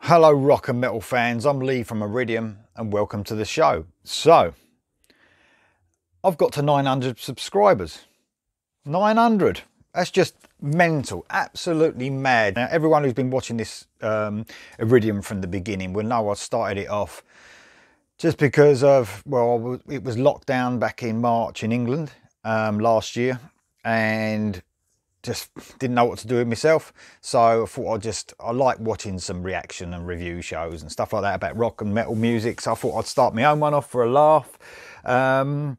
Hello rock and metal fans, I'm Lee from Iridium and welcome to the show. So, I've got to 900 subscribers. 900! That's just mental, absolutely mad. Now everyone who's been watching this Iridium from the beginning will know I started it off just because of, well, it was locked down back in March in England last year and just didn't know what to do with myself, so I thought I like watching some reaction and review shows and stuff like that about rock and metal music, so I thought I'd start my own one off for a laugh. And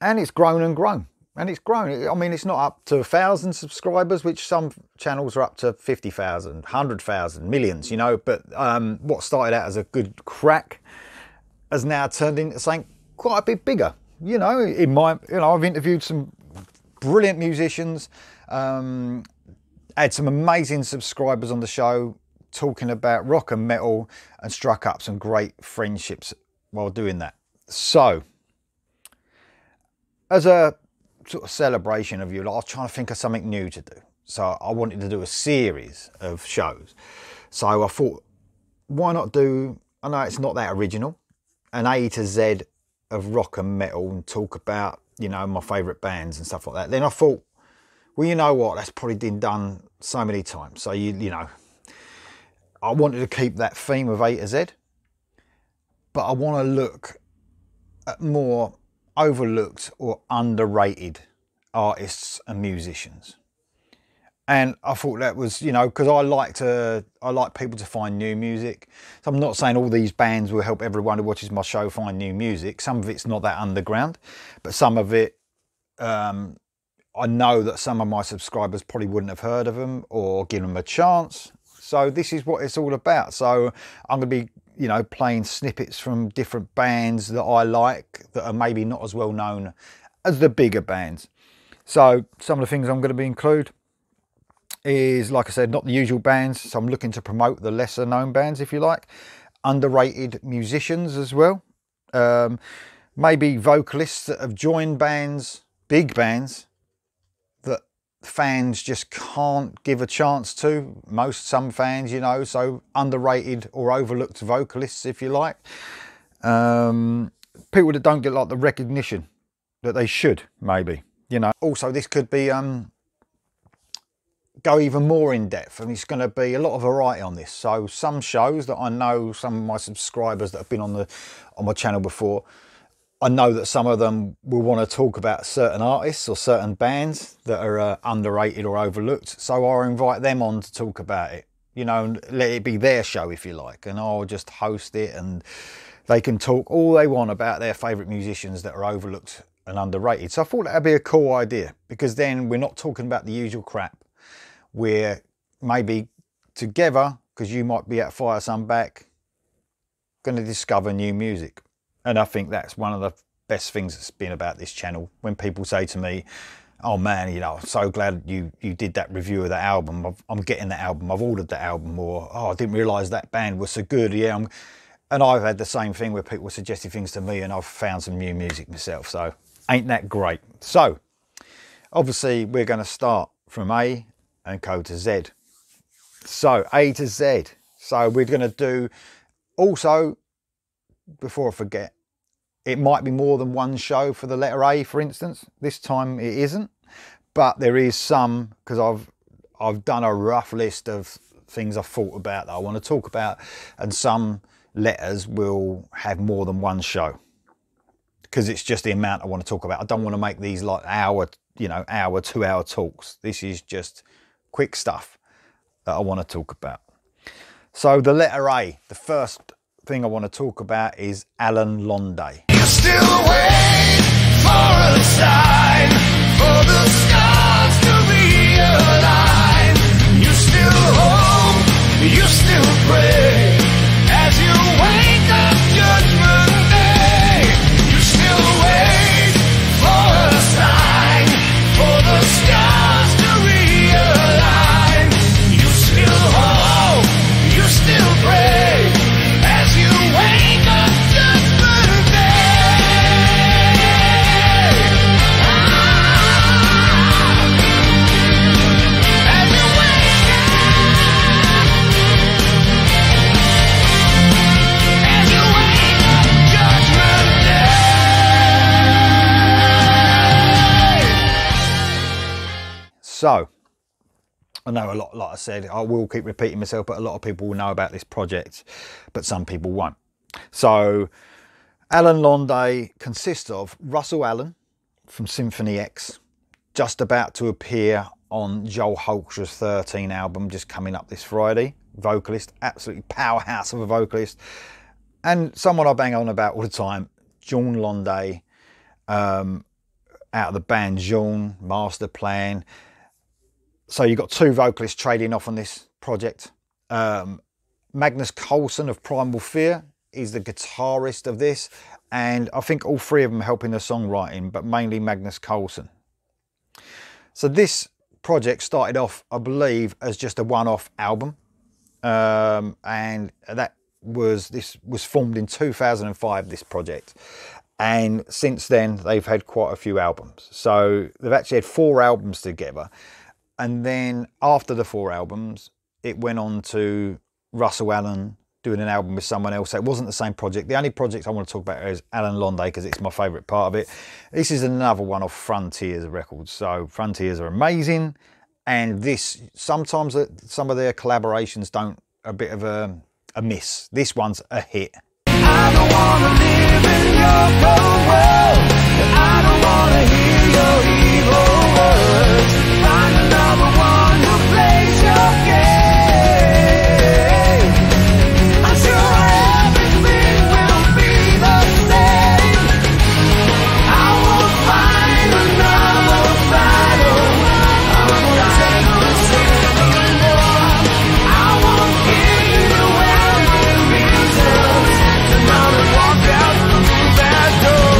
it's grown and grown and it's grown. I mean, it's not up to 1,000 subscribers, which some channels are up to 50,000, 100,000, millions, you know, but what started out as a good crack has now turned into something quite a bit bigger. You know, I've interviewed some brilliant musicians, had some amazing subscribers on the show talking about rock and metal, and struck up some great friendships while doing that. So, as a sort of celebration of you, I was trying to think of something new to do. So I wanted to do a series of shows. So I thought, why not do, I know it's not that original, an A to Z of rock and metal and talk about, you know, my favourite bands and stuff like that. Then I thought, well, you know what, that's probably been done so many times. So, you know, I wanted to keep that theme of A to Z, but I want to look at more overlooked or underrated artists and musicians. And I thought that was, you know, because I like people to find new music. So I'm not saying all these bands will help everyone who watches my show find new music. Some of it's not that underground, but some of it, I know that some of my subscribers probably wouldn't have heard of them or given them a chance. So this is what it's all about. So I'm going to be, you know, playing snippets from different bands that I like that are maybe not as well known as the bigger bands. So some of the things I'm going to be include is, like I said, not the usual bands. So I'm looking to promote the lesser known bands, if you like. Underrated musicians as well. Maybe vocalists that have joined bands, big bands, that fans just can't give a chance to. Some fans, you know, so underrated or overlooked vocalists, if you like. People that don't get like the recognition that they should, maybe, you know. Also, this could be go even more in depth, and it's going to be a lot of variety on this. So some shows that I know some of my subscribers that have been on my channel before, I know that some of them will want to talk about certain artists or certain bands that are underrated or overlooked. So I'll invite them on to talk about it, you know, and let it be their show, if you like. And I'll just host it and they can talk all they want about their favourite musicians that are overlooked and underrated. So I thought that'd be a cool idea, because then we're not talking about the usual crap. We're maybe together, because you might be at Fire Some Back, going to discover new music. And I think that's one of the best things that's been about this channel. When people say to me, oh man, you know, I'm so glad you did that review of that album. I'm getting that album. I've ordered that album. Or, oh, I didn't realise that band was so good. Yeah, and I've had the same thing where people suggested things to me and I've found some new music myself. So ain't that great? So obviously we're going to start from A and go to Z. So A to Z. So we're going to do, also, before I forget, it might be more than one show for the letter A, for instance. This time it isn't, but there is some, because I've done a rough list of things I've thought about that I want to talk about, and some letters will have more than one show, because it's just the amount I want to talk about. I don't want to make these like hour, 2-hour talks. This is just quick stuff that I want to talk about. So the letter A, the first thing I want to talk about is Alan Londay. You still wait for a sign, for the stars to realign. You still hope, you still pray, as you wake up Judgment Day. You still wait for a sign, for the stars to realign. You still hope, you still pray, as you wake up Judgment Day. So I know a lot, like I said, I will keep repeating myself, but a lot of people will know about this project, but some people won't. So Alan Londe consists of Russell Allen from Symphony X, just about to appear on Joel Holscher's 13 album, just coming up this Friday. Vocalist, absolutely powerhouse of a vocalist. And someone I bang on about all the time, John Londe, out of the band Jean, Master Plan. So you've got two vocalists trading off on this project. Magnus Coulson of Primal Fear is the guitarist of this, and I think all three of them helping the songwriting, but mainly Magnus Coulson. So this project started off, I believe, as just a one-off album, and this was formed in 2005, this project, and since then they've had quite a few albums. So they've actually had 4 albums together, and then after the 4 albums it went on to Russell Allen doing an album with someone else. So it wasn't the same project. The only project I want to talk about is Alan Londe, because it's my favourite part of it. This is another one of Frontiers records. So Frontiers are amazing, and this, sometimes some of their collaborations don't, a bit of a miss. This one's a hit. I don't wanna live in your cold world. I don't wanna hear your evil words. Find another one who plays your game. I'm sure everything will be the same. I won't find another battle. I won't take the same war. I won't give you every reason to not walk out through that door.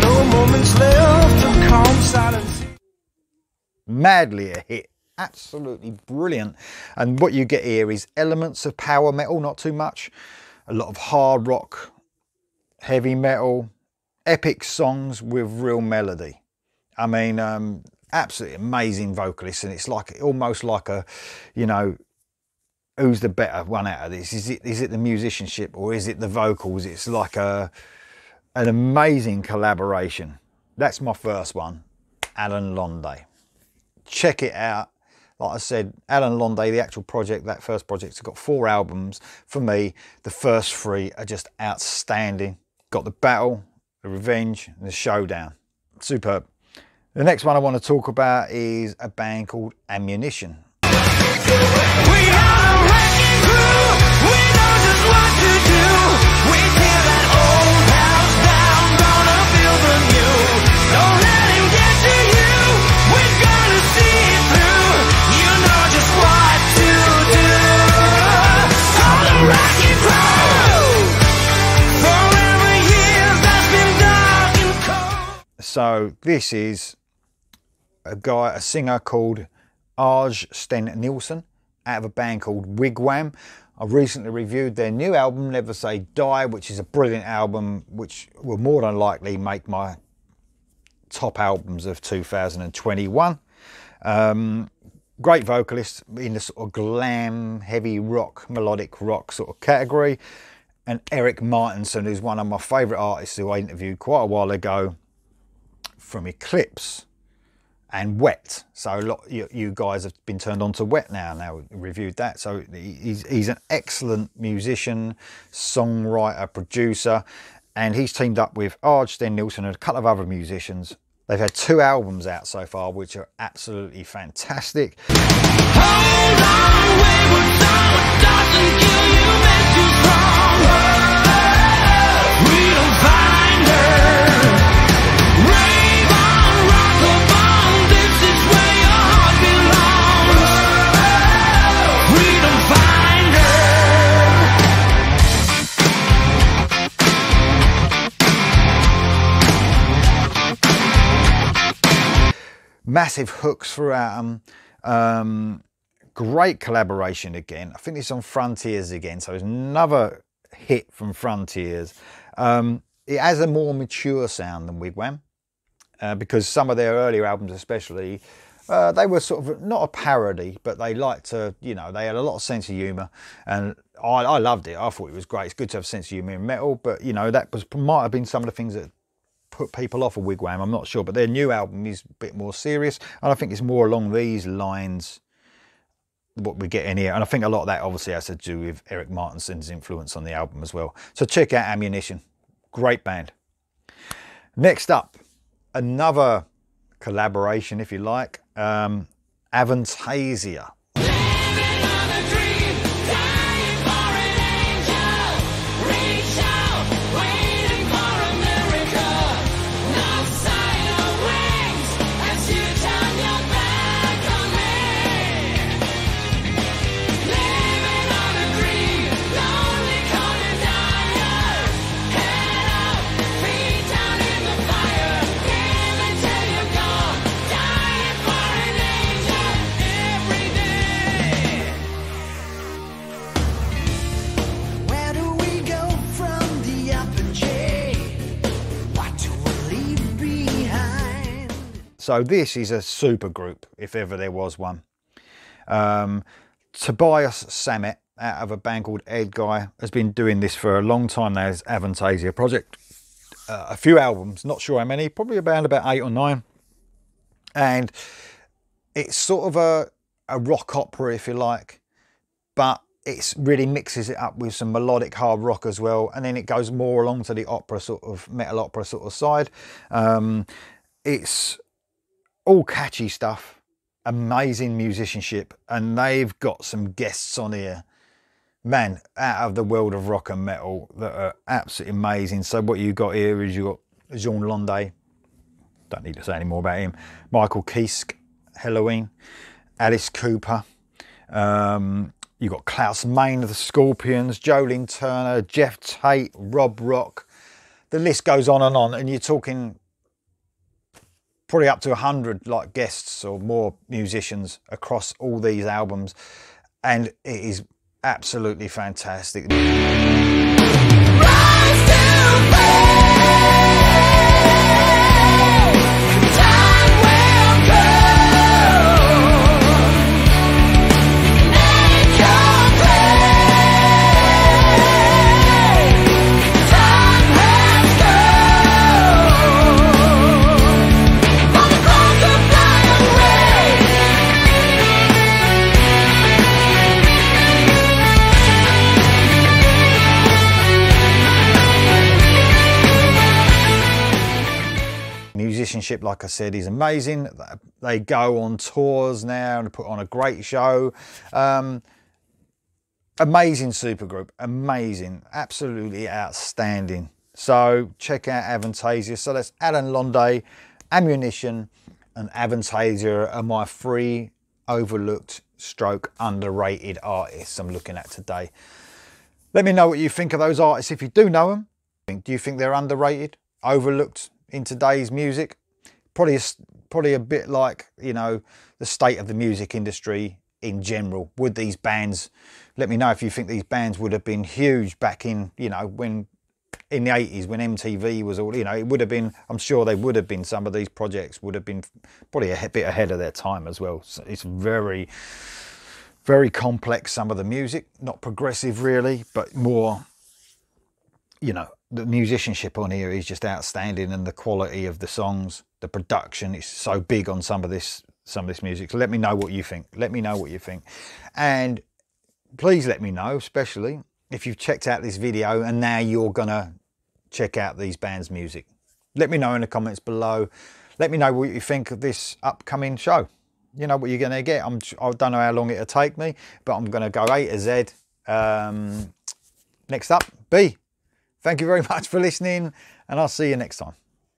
No moments left of calm silence. Madly a hit, absolutely brilliant. And what you get here is elements of power metal, not too much, a lot of hard rock, heavy metal, epic songs with real melody. I mean, absolutely amazing vocalist, and it's like almost like a, you know, who's the better one out of this? Is it the musicianship or is it the vocals? It's like an amazing collaboration. That's my first one, Alan Londe. Check it out. Like I said, Alan Londe, the actual project, that first project, has got 4 albums. For me, the first 3 are just outstanding. Got the Battle, the Revenge, and the Showdown. Superb. The next one I want to talk about is a band called Ammunition. We are a wrecking crew. We know just what to do. We tear that old house down, gonna build a new. Don't let him get to you. We're gonna see it through. You know just what to do. On the wrecking crew. Forever years that's been dark and cold. So this is a singer called Arj Sten Nielsen out of a band called Wigwam. I recently reviewed their new album, Never Say Die, which is a brilliant album, which will more than likely make my top albums of 2021. Great vocalist in the sort of glam, heavy rock, melodic rock sort of category. And Eric Martinson, who's one of my favourite artists who I interviewed quite a while ago from Eclipse and Wet. So a lot you guys have been turned on to Wet now reviewed that. So he's an excellent musician, songwriter, producer, and he's teamed up with Arj Sten Nielsen and a couple of other musicians. They've had 2 albums out so far, which are absolutely fantastic. Hold on, wayward son, it doesn't kill you, makes you strong. We don't find her. Rave on, rock the bomb, this is where your heart belongs. We don't find her. Massive hooks throughout them. Great collaboration again. I think it's on Frontiers again, so it's another hit from Frontiers. It has a more mature sound than Wigwam, because some of their earlier albums especially, they were sort of not a parody, but they liked to, you know, they had a lot of sense of humour, and I loved it. I thought it was great. It's good to have sense of humour in metal, but you know, that might have been some of the things that put people off a Wigwam, I'm not sure, but their new album is a bit more serious, and I think it's more along these lines what we get in here, and I think a lot of that obviously has to do with Eric Martinson's influence on the album as well. So check out Ammunition, great band. Next up, another collaboration, if you like, Avantasia. So this is a super group, if ever there was one. Tobias Sammet, out of a band called Ed Guy, has been doing this for a long time now, his Avantasia project. A few albums, not sure how many, probably about 8 or 9. And it's sort of a rock opera, if you like, but it really mixes it up with some melodic hard rock as well. And then it goes more along to the opera, sort of metal opera sort of side. It's all catchy stuff, amazing musicianship, and they've got some guests on here, man, out of the world of rock and metal that are absolutely amazing. So what you got here is you got Jean Londe, don't need to say any more about him, Michael Kiske, Halloween, Alice Cooper, you got Klaus Meine of the Scorpions, Jolene Turner, Jeff Tate, Rob Rock, the list goes on, and you're talking probably up to 100 like guests or more musicians across all these albums, and it is absolutely fantastic. Musicianship, like I said, is amazing. They go on tours now and put on a great show. Amazing supergroup, amazing, absolutely outstanding. So check out Avantasia. So that's Alan Londe, Ammunition, and Avantasia are my 3 overlooked stroke underrated artists I'm looking at today. Let me know what you think of those artists if you do know them. Do you think they're underrated, overlooked in today's music? Probably a bit like, you know, the state of the music industry in general. Would these bands, let me know if you think these bands would have been huge back in, you know, when in the 80s when MTV was all, you know, it would have been, I'm sure they would have been, some of these projects would have been probably a bit ahead of their time as well. So it's very, very complex, some of the music, not progressive really, but more, you know, the musicianship on here is just outstanding, and the quality of the songs, the production is so big on some of this music. So let me know what you think. Let me know what you think. And please let me know, especially if you've checked out this video and now you're gonna check out these bands' music. Let me know in the comments below. Let me know what you think of this upcoming show. You know what you're gonna get. I don't know how long it'll take me, but I'm gonna go A to Z. Next up, B. Thank you very much for listening, and I'll see you next time.